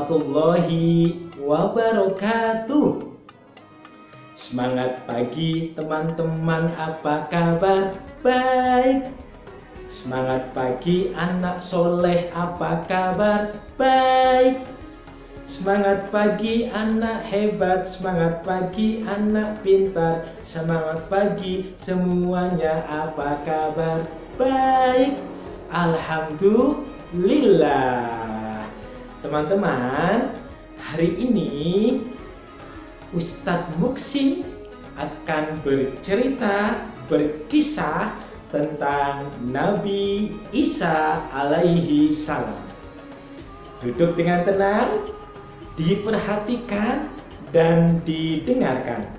warahmatullahi wabarakatuh. Semangat pagi teman-teman, apa kabar? Baik. Semangat pagi anak soleh, apa kabar? Baik. Semangat pagi anak hebat, semangat pagi anak pintar, semangat pagi semuanya, apa kabar? Baik. Alhamdulillah. Teman-teman, hari ini Ustadz Muksin akan berkisah tentang Nabi Isa alaihi salam. Duduk dengan tenang, diperhatikan dan didengarkan.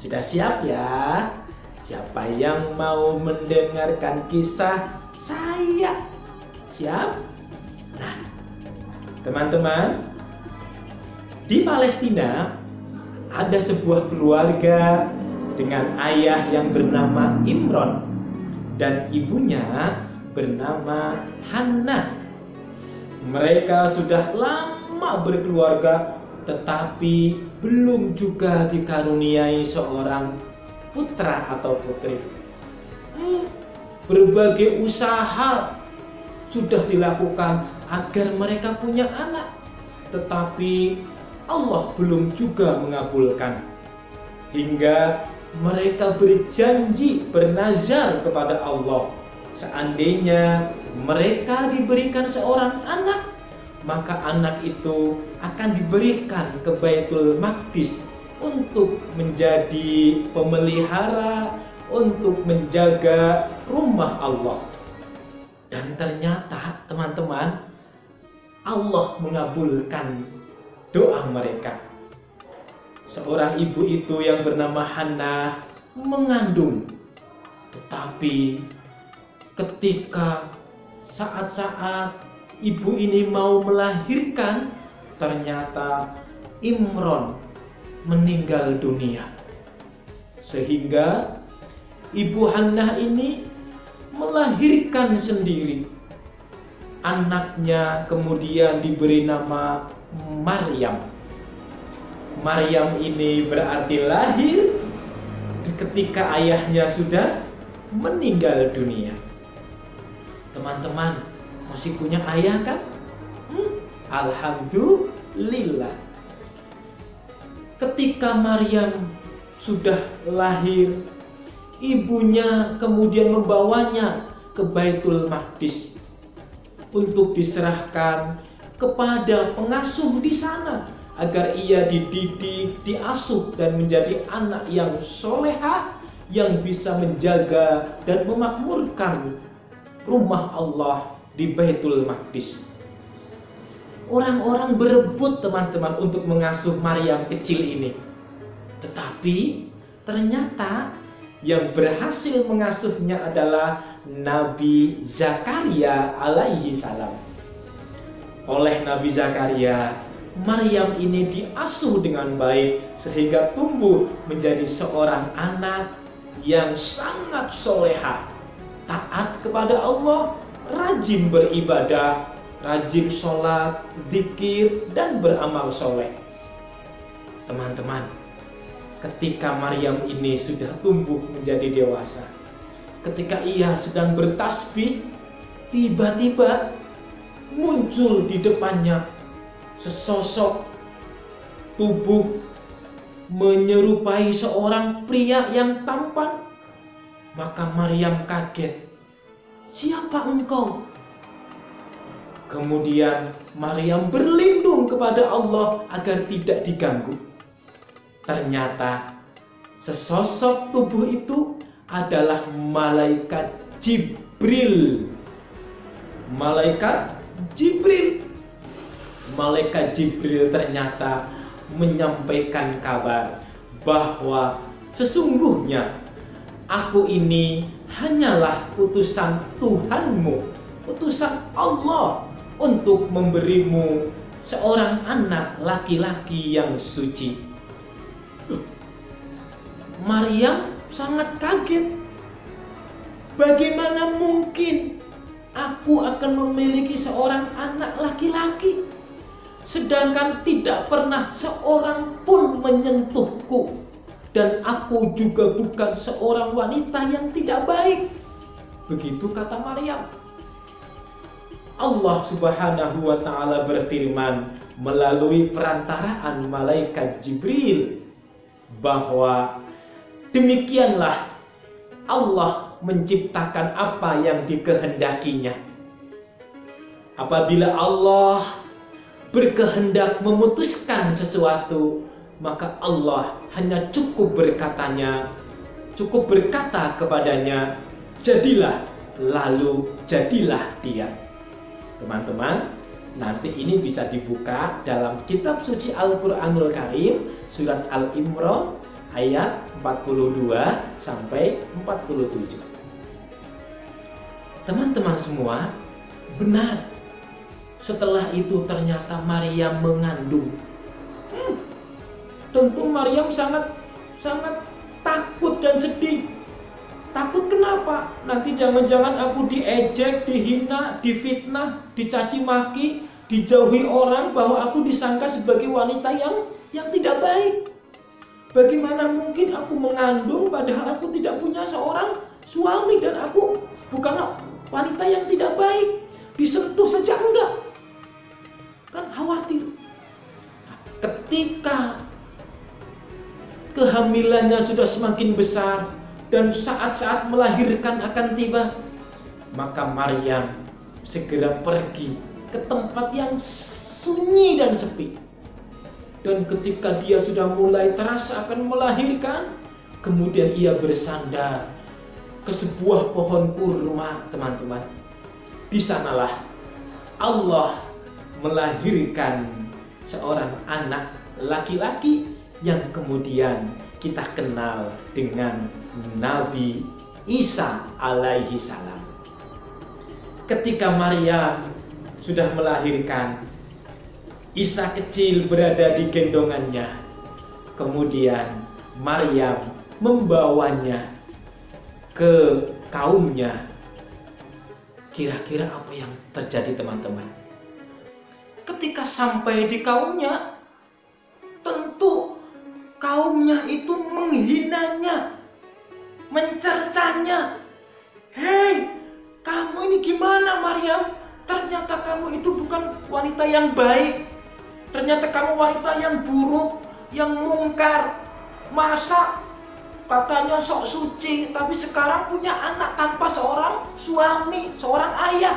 Sudah siap ya? Siapa yang mau mendengarkan kisah saya? Siap? Nah, teman-teman, di Palestina ada sebuah keluarga dengan ayah yang bernama Imron dan ibunya bernama Hannah. Mereka sudah lama berkeluarga, tetapi belum juga dikaruniai seorang putra atau putri. Berbagai usaha sudah dilakukan agar mereka punya anak, tetapi Allah belum juga mengabulkan. Hingga mereka berjanji, bernazar kepada Allah, seandainya mereka diberikan seorang anak, maka anak itu akan diberikan ke Baitul Maqdis untuk menjadi pemelihara, untuk menjaga rumah Allah. Dan ternyata teman-teman, Allah mengabulkan doa mereka. Seorang ibu itu yang bernama Hannah mengandung, tetapi ketika saat-saat ibu ini mau melahirkan, ternyata Imron meninggal dunia. Sehingga ibu Hannah ini melahirkan sendiri. Anaknya kemudian diberi nama Maryam. Maryam ini berarti lahir ketika ayahnya sudah meninggal dunia. Teman-teman, masih punya ayah kan? Alhamdulillah. Ketika Maryam sudah lahir, ibunya kemudian membawanya ke Baitul Maqdis untuk diserahkan kepada pengasuh di sana agar ia dididik, diasuh dan menjadi anak yang solehah, yang bisa menjaga dan memakmurkan rumah Allah di Baitul Maqdis. Orang-orang berebut teman-teman untuk mengasuh Maryam kecil ini. Tetapi ternyata yang berhasil mengasuhnya adalah Nabi Zakaria alaihi salam. Oleh Nabi Zakaria, Maryam ini diasuh dengan baik sehingga tumbuh menjadi seorang anak yang sangat solehah, taat kepada Allah, rajin beribadah, rajin sholat, dzikir, dan beramal soleh. Teman-teman, ketika Maryam ini sudah tumbuh menjadi dewasa, ketika ia sedang bertasbih, tiba-tiba muncul di depannya sesosok tubuh menyerupai seorang pria yang tampan. Maka Maryam kaget, "Siapa engkau?" Kemudian Maryam berlindung kepada Allah agar tidak diganggu. Ternyata sesosok tubuh itu adalah malaikat Jibril. Malaikat Jibril. Malaikat Jibril ternyata menyampaikan kabar bahwa sesungguhnya aku ini hanyalah utusan Tuhanmu, utusan Allah untuk memberimu seorang anak laki-laki yang suci. Maryam sangat kaget. Bagaimana mungkin aku akan memiliki seorang anak laki-laki? sedangkan tidak pernah seorang pun menyentuhku, dan aku juga bukan seorang wanita yang tidak baik. Begitu kata Maryam. Allah Subhanahu wa ta'ala berfirman melalui perantaraan malaikat Jibril bahwa demikianlah Allah menciptakan apa yang dikehendakinya. Apabila Allah berkehendak memutuskan sesuatu, maka Allah hanya cukup berkata kepadanya, jadilah, lalu jadilah dia. Teman-teman, nanti ini bisa dibuka dalam kitab suci Al-Quranul Karim, surat Al-Imran ayat 42 sampai 47. Teman-teman semua, benar. Setelah itu ternyata Maryam mengandung. Tentu Maryam sangat takut dan sedih. Takut kenapa? Nanti jangan-jangan aku diejek, dihina, difitnah, dicaci maki, dijauhi orang, bahwa aku disangka sebagai wanita yang tidak baik. Bagaimana mungkin aku mengandung padahal aku tidak punya seorang suami dan aku bukanlah wanita yang tidak baik. Disentuh saja enggak. Kan khawatir. Nah, ketika kehamilannya sudah semakin besar dan saat-saat melahirkan akan tiba, maka Maryam segera pergi ke tempat yang sunyi dan sepi. Dan ketika dia sudah mulai terasa akan melahirkan, kemudian ia bersandar ke sebuah pohon kurma, teman-teman. Di sanalah Allah melahirkan seorang anak laki-laki yang kemudian kita kenal dengan Nabi Isa alaihi salam. Ketika Maryam sudah melahirkan, Isa kecil berada di gendongannya. Kemudian Maryam membawanya ke kaumnya. Kira-kira apa yang terjadi, teman-teman? Ketika sampai di kaumnya, tentu kaumnya itu menghinanya, mencercanya. Hei, kamu ini gimana Maryam? Ternyata kamu itu bukan wanita yang baik. Ternyata kamu wanita yang buruk, yang mungkar. Masa katanya sok suci, tapi sekarang punya anak tanpa seorang suami, seorang ayah.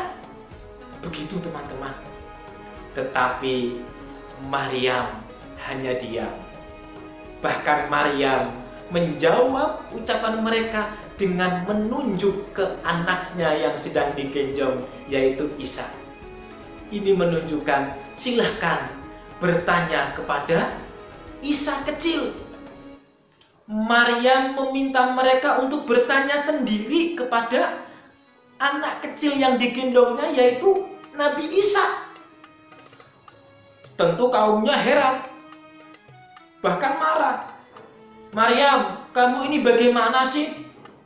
Begitu, teman-teman. Tetapi Maryam hanya diam. Bahkan Maryam menjawab ucapan mereka dengan menunjuk ke anaknya yang sedang digendong, yaitu Isa. Ini menunjukkan silahkan bertanya kepada Isa kecil. Maryam meminta mereka untuk bertanya sendiri kepada anak kecil yang digendongnya, yaitu Nabi Isa. Tentu kaumnya heran, bahkan marah. Maryam, kamu ini bagaimana sih?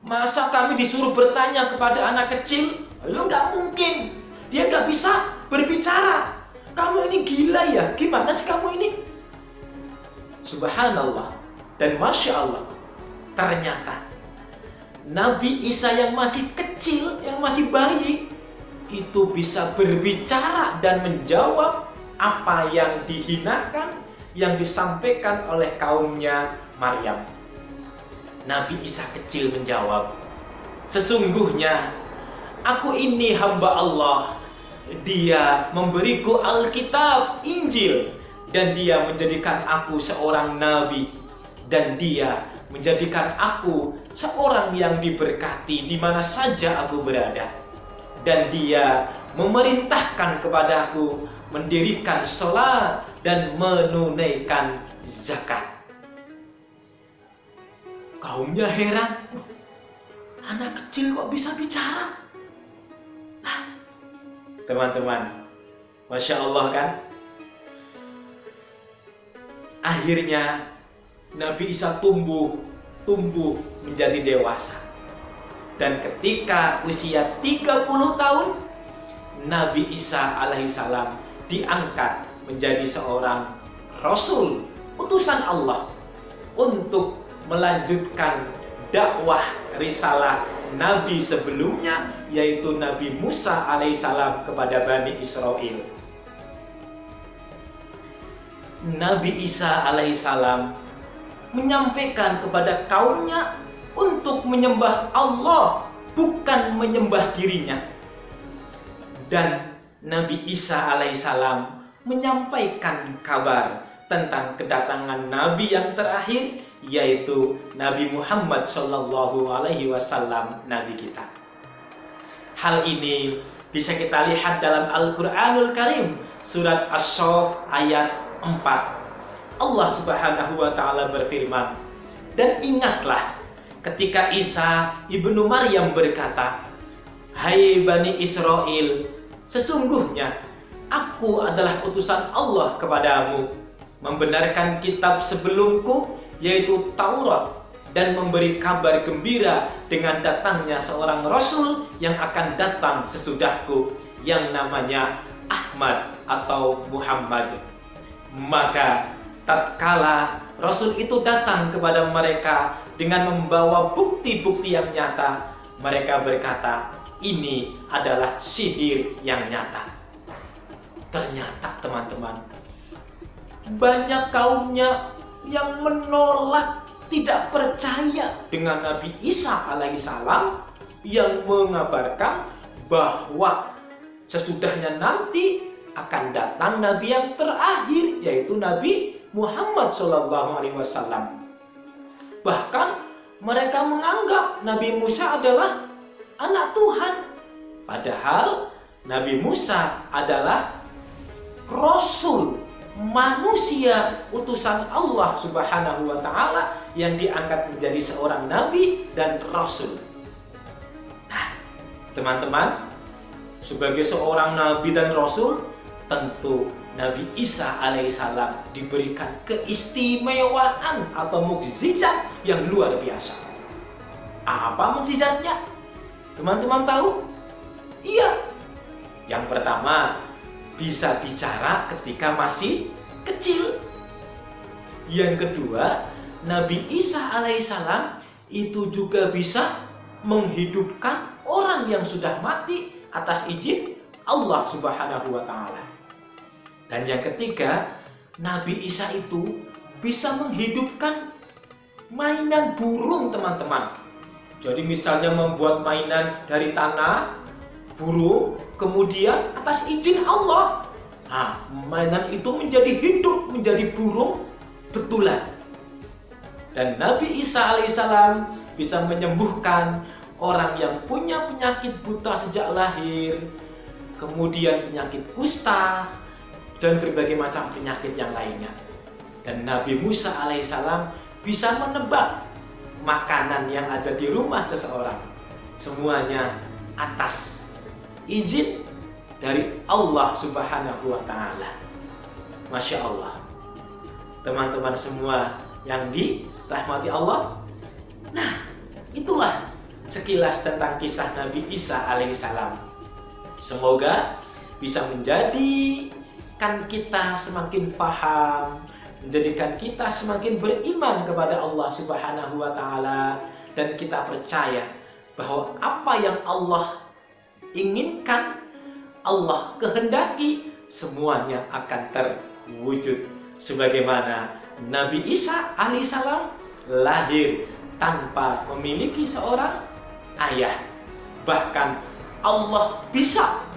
Masa kami disuruh bertanya kepada anak kecil? Ayo, nggak mungkin. Dia nggak bisa berbicara. Kamu ini gila ya? Gimana sih kamu ini? Subhanallah dan Masya Allah. Ternyata Nabi Isa yang masih kecil, yang masih bayi, itu bisa berbicara dan menjawab apa yang dihinakan, yang disampaikan oleh kaumnya Maryam. Nabi Isa kecil menjawab, sesungguhnya aku ini hamba Allah. Dia memberiku Alkitab, Injil, dan dia menjadikan aku seorang nabi, dan dia menjadikan aku seorang yang diberkati di mana saja aku berada, dan dia memerintahkan kepadaku mendirikan sholat dan menunaikan zakat. Kaumnya heran, anak kecil kok bisa bicara? Nah, teman-teman, Masya Allah kan? Akhirnya Nabi Isa tumbuh menjadi dewasa. Dan ketika usia 30 tahun, Nabi Isa alaihissalam diangkat menjadi seorang Rasul, utusan Allah untuk melanjutkan dakwah risalah Nabi sebelumnya, yaitu Nabi Musa alaihissalam kepada Bani Israel. Nabi Isa alaihissalam menyampaikan kepada kaumnya untuk menyembah Allah, bukan menyembah dirinya. Dan Nabi Isa alaihissalam menyampaikan kabar tentang kedatangan Nabi yang terakhir, yaitu Nabi Muhammad Shallallahu Alaihi Wasallam, Nabi kita. Hal ini bisa kita lihat dalam Al-Quranul Karim, surat As-Saff ayat 4. Allah Subhanahu wa Ta'ala berfirman, dan ingatlah ketika Isa ibnu Maryam berkata, "Hai Bani Israel, sesungguhnya aku adalah utusan Allah kepadamu, membenarkan kitab sebelumku, yaitu Taurat, dan memberi kabar gembira dengan datangnya seorang Rasul yang akan datang sesudahku, yang namanya Ahmad atau Muhammad." Maka tatkala Rasul itu datang kepada mereka dengan membawa bukti-bukti yang nyata, mereka berkata, ini adalah sihir yang nyata. Ternyata teman-teman, banyak kaumnya yang menolak, tidak percaya dengan Nabi Isa alaihissalam yang mengabarkan bahwa sesudahnya nanti akan datang Nabi yang terakhir, yaitu Nabi Muhammad SAW. Bahkan mereka menganggap Nabi Musa adalah anak Tuhan, padahal Nabi Musa adalah Rasul, manusia utusan Allah Subhanahu wa Ta'ala yang diangkat menjadi seorang nabi dan rasul. Nah, teman-teman, sebagai seorang nabi dan rasul, tentu Nabi Isa alaihissalam diberikan keistimewaan atau mukjizat yang luar biasa. Apa mukjizatnya? Teman-teman tahu? Iya. Yang pertama, bisa bicara ketika masih kecil. Yang kedua, Nabi Isa alaihissalam itu juga bisa menghidupkan orang yang sudah mati atas izin Allah Subhanahu wa Ta'ala. Dan yang ketiga, Nabi Isa itu bisa menghidupkan mainan burung, teman-teman. Jadi misalnya membuat mainan dari tanah, burung, kemudian atas izin Allah, nah, mainan itu menjadi hidup, menjadi burung betulan. Dan Nabi Isa alaihissalam bisa menyembuhkan orang yang punya penyakit buta sejak lahir, kemudian penyakit kusta, dan berbagai macam penyakit yang lainnya. Dan Nabi Musa alaihissalam bisa menebak makanan yang ada di rumah seseorang. Semuanya atas izin dari Allah Subhanahu wa Ta'ala. Masya Allah. Teman-teman semua yang dirahmati Allah. Nah, itulah sekilas tentang kisah Nabi Isa alaihissalam. Semoga bisa menjadikan kita semakin paham, menjadikan kita semakin beriman kepada Allah Subhanahu wa Ta'ala, dan kita percaya bahwa apa yang Allah inginkan, Allah kehendaki, semuanya akan terwujud. Sebagaimana Nabi Isa alaihissalam lahir tanpa memiliki seorang ayah, bahkan Allah bisa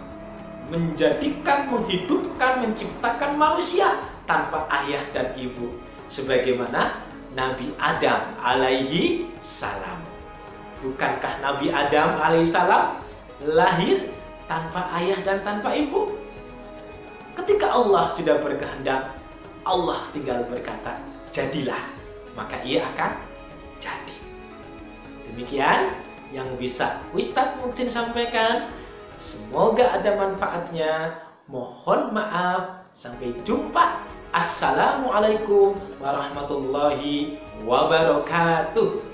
menjadikan, menghidupkan, menciptakan manusia tanpa ayah dan ibu, sebagaimana Nabi Adam alaihi salam. Bukankah Nabi Adam alaihi salam lahir tanpa ayah dan tanpa ibu? Ketika Allah sudah berkehendak, Allah tinggal berkata, jadilah, maka ia akan jadi. Demikian yang bisa Ustadz Muhsin sampaikan. Semoga ada manfaatnya. Mohon maaf. Sampai jumpa. Assalamualaikum warahmatullahi wabarakatuh.